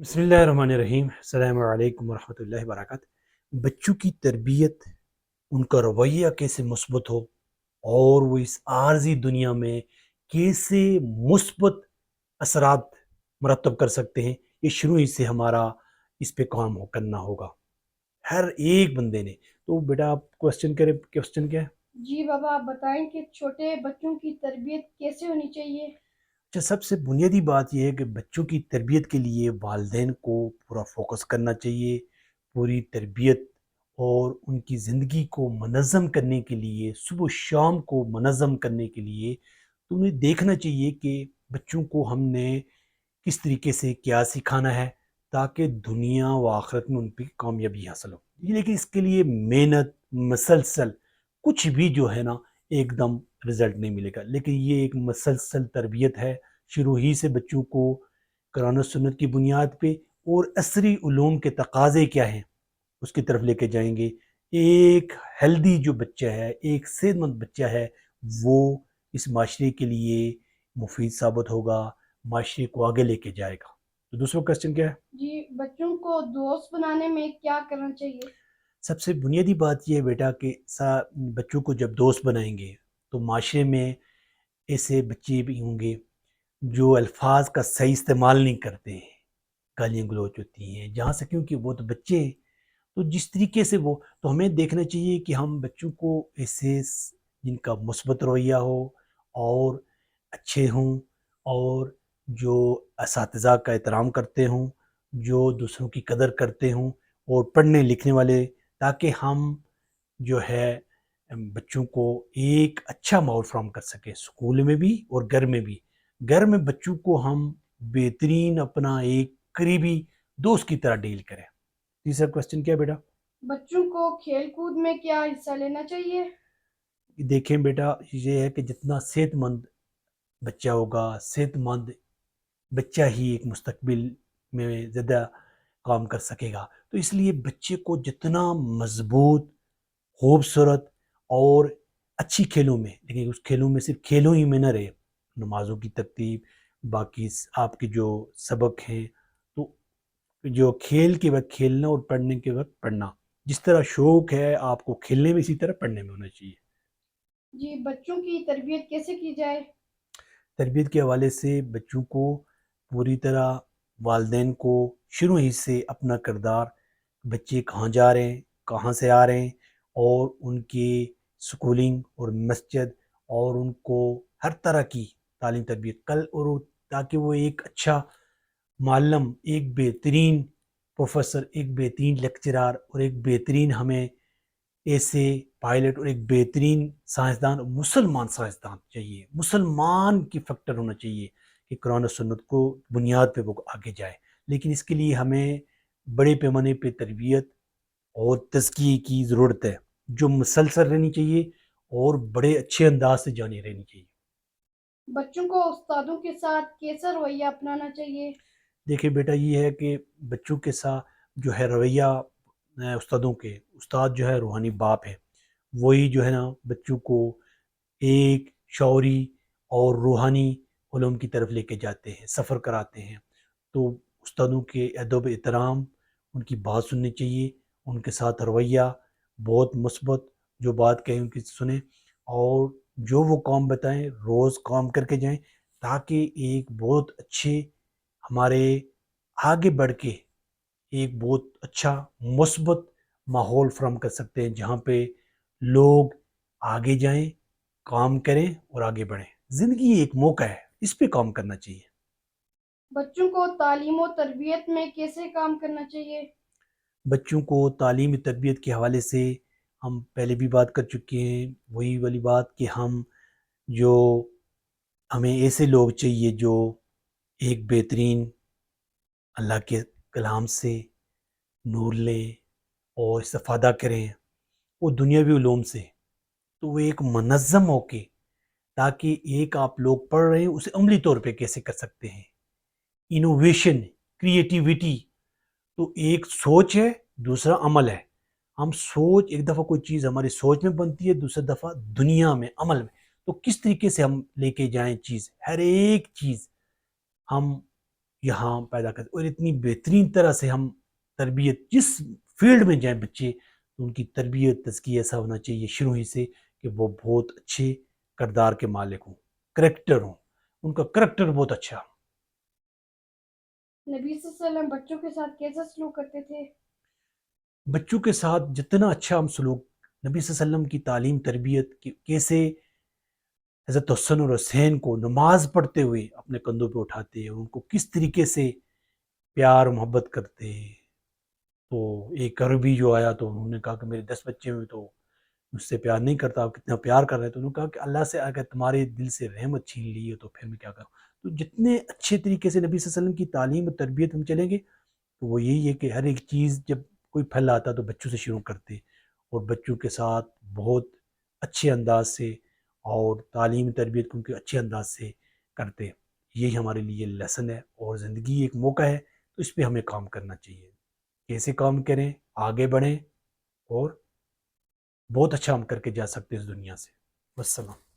بسم اللہ الرحمن الرحیم، السلام علیکم ورحمۃ اللہ وبرکاتہ۔ بچوں کی تربیت، ان کا رویہ کیسے مثبت ہو اور وہ اس عارضی دنیا میں کیسے مثبت اثرات مرتب کر سکتے ہیں، یہ شروع ہی سے ہمارا اس پہ کام کرنا ہوگا ہر ایک بندے نے۔ تو بیٹا آپ کوشچن کریں، کوشچن کیا ہے؟ جی بابا، آپ بتائیں کہ چھوٹے بچوں کی تربیت کیسے ہونی چاہیے؟ اچھا، سب سے بنیادی بات یہ ہے کہ بچوں کی تربیت کے لیے والدین کو پورا فوکس کرنا چاہیے۔ پوری تربیت اور ان کی زندگی کو منظم کرنے کے لیے، صبح و شام کو منظم کرنے کے لیے تو انہیں دیکھنا چاہیے کہ بچوں کو ہم نے کس طریقے سے کیا سکھانا ہے تاکہ دنیا و آخرت میں ان پہ کامیابی حاصل ہو۔ لیکن اس کے لیے محنت مسلسل، کچھ بھی جو ہے نا ایک دم رزلٹ نہیں ملے گا، لیکن یہ ایک مسلسل تربیت ہے۔ شروع ہی سے بچوں کو قرآن و سنت کی بنیاد پہ اور عصری علوم کے تقاضے کیا ہیں اس کی طرف لے کے جائیں گے۔ ایک ہیلدی جو بچہ ہے، ایک صحت مند بچہ ہے، وہ اس معاشرے کے لیے مفید ثابت ہوگا، معاشرے کو آگے لے کے جائے گا۔ تو دوسرا کوشچن کیا ہے؟ جی، بچوں کو دوست بنانے میں کیا کرنا چاہیے؟ سب سے بنیادی بات یہ ہے بیٹا کہ بچوں کو جب دوست بنائیں گے تو معاشرے میں ایسے بچے بھی ہوں گے جو الفاظ کا صحیح استعمال نہیں کرتے ہیں، گالیاں گلوچ ہوتی ہیں جہاں سے، کیونکہ وہ تو بچے ہیں۔ تو جس طریقے سے وہ، تو ہمیں دیکھنا چاہیے کہ ہم بچوں کو ایسے جن کا مثبت رویہ ہو اور اچھے ہوں، اور جو اساتذہ کا احترام کرتے ہوں، جو دوسروں کی قدر کرتے ہوں اور پڑھنے لکھنے والے، تاکہ ہم جو ہے بچوں کو ایک اچھا ماحول فراہم کر سکیں، اسکول میں بھی اور گھر میں بھی۔ گھر میں بچوں کو ہم بہترین اپنا ایک قریبی دوست کی طرح ڈیل کریں۔ تیسرا کوشچن کیا ہے بیٹا؟ بچوں کو کھیل کود میں کیا حصہ لینا چاہیے؟ دیکھیں بیٹا، یہ ہے کہ جتنا صحت مند بچہ ہوگا، صحت مند بچہ ہی ایک مستقبل میں زیادہ کام کر سکے گا۔ تو اس لیے بچے کو جتنا مضبوط، خوبصورت اور اچھی کھیلوں میں، لیکن اس کھیلوں میں صرف کھیلوں ہی میں نہ رہے، نمازوں کی ترتیب، باقی آپ کے جو سبق ہیں، تو جو کھیل کے وقت کھیلنا اور پڑھنے کے وقت پڑھنا، جس طرح شوق ہے آپ کو کھیلنے میں، اسی طرح پڑھنے میں ہونا چاہیے۔ جی، بچوں کی تربیت کیسے کی جائے؟ تربیت کے حوالے سے بچوں کو پوری طرح والدین کو شروع ہی سے اپنا کردار، بچے کہاں جا رہے ہیں، کہاں سے آ رہے ہیں، اور ان کی سکولنگ اور مسجد اور ان کو ہر طرح کی تعلیم تربیت تاکہ وہ ایک اچھا معلم، ایک بہترین پروفیسر، ایک بہترین لیکچرار اور ایک بہترین ہمیں ایسے پائلٹ اور ایک بہترین سائنسدان، مسلمان سائنسدان چاہیے، مسلمان کی فیکٹر ہونا چاہیے کہ قرآن و سنت کو بنیاد پہ وہ آگے جائے۔ لیکن اس کے لیے ہمیں بڑے پیمانے پہ تربیت اور تزکیے کی ضرورت ہے، جو مسلسل رہنی چاہیے اور بڑے اچھے انداز سے جانی رہنی چاہیے۔ بچوں کو استادوں کے ساتھ کیسا رویہ اپنانا چاہیے؟ دیکھیں بیٹا، یہ ہے کہ بچوں کے ساتھ جو ہے رویہ استادوں کے، استاد جو ہے روحانی باپ ہے، وہی جو ہے نا بچوں کو ایک شعوری اور روحانی علوم کی طرف لے کے جاتے ہیں، سفر کراتے ہیں۔ تو استادوں کے ادب احترام، ان کی بات سننی چاہیے، ان کے ساتھ رویہ بہت مثبت، جو بات کہیں ان کی سنیں، اور جو وہ کام بتائیں روز کام کر کے جائیں، تاکہ ایک بہت اچھے ہمارے آگے بڑھ کے ایک بہت اچھا مثبت ماحول فراہم کر سکتے ہیں، جہاں پہ لوگ آگے جائیں، کام کریں اور آگے بڑھیں۔ زندگی ایک موقع ہے، اس پہ کام کرنا چاہیے۔ بچوں کو تعلیم و تربیت میں کیسے کام کرنا چاہیے؟ بچوں کو تعلیمی تربیت کے حوالے سے ہم پہلے بھی بات کر چکے ہیں، وہی والی بات کہ جو ہمیں ایسے لوگ چاہیے جو ایک بہترین اللہ کے کلام سے نور لیں اور استفادہ کریں، وہ دنیاوی علوم سے، تو وہ ایک منظم ہو کے، تاکہ ایک آپ لوگ پڑھ رہے ہیں اسے عملی طور پہ کیسے کر سکتے ہیں، انوویشن، کریٹیویٹی۔ تو ایک سوچ ہے، دوسرا عمل ہے۔ ہم سوچ، ایک دفعہ کوئی چیز ہماری سوچ میں بنتی ہے، دوسری دفعہ دنیا میں، عمل میں۔ تو کس طریقے سے ہم لے کے جائیں چیز، ہر ایک چیز ہم یہاں پیدا کرتے اور اتنی بہترین طرح سے ہم تربیت جس فیلڈ میں جائیں بچے تو ان کی تربیت تزکیہ ایسا ہونا چاہیے شروع ہی سے کہ وہ بہت اچھے کردار کے مالک ہوں، کریکٹر ہوں، ان کا کریکٹر بہت اچھا۔ نبی صلی اللہ علیہ وسلم بچوں کے ساتھ کیسا سلوک کرتے تھے؟ بچوں کے ساتھ جتنا اچھا ہم سلوک، نبی صلی اللہ علیہ وسلم کی تعلیم تربیت کیسے حضرت حسن اور حسین کو نماز پڑھتے ہوئے اپنے کندھوں پہ اٹھاتے اور ان کو کس طریقے سے پیار محبت کرتے۔ تو ایک عربی جو آیا تو انہوں نے کہا کہ میرے 10 بچے ہوئے تو مجھ سے پیار نہیں کرتا، آپ کتنا پیار کر رہے ہیں، تو انہوں نے کہا کہ اللہ سے اگر تمہارے دل سے رحمت چھین لی ہے تو پھر میں کیا کروں۔ تو جتنے اچھے طریقے سے نبی صلی اللہ علیہ وسلم کی تعلیم اور تربیت ہم چلیں گے تو وہ یہی ہے کہ ہر ایک چیز جب کوئی پھل آتا تو بچوں سے شروع کرتے اور بچوں کے ساتھ بہت اچھے انداز سے اور تعلیم تربیت کو ان کے اچھے انداز سے کرتے۔ یہی ہمارے لیے لیسن ہے اور زندگی ایک موقع ہے تو اس پہ ہمیں کام کرنا چاہیے، کیسے کام کریں، آگے بڑھیں اور بہت اچھا ہم کر کے جا سکتے ہیں اس دنیا سے۔ والسلام۔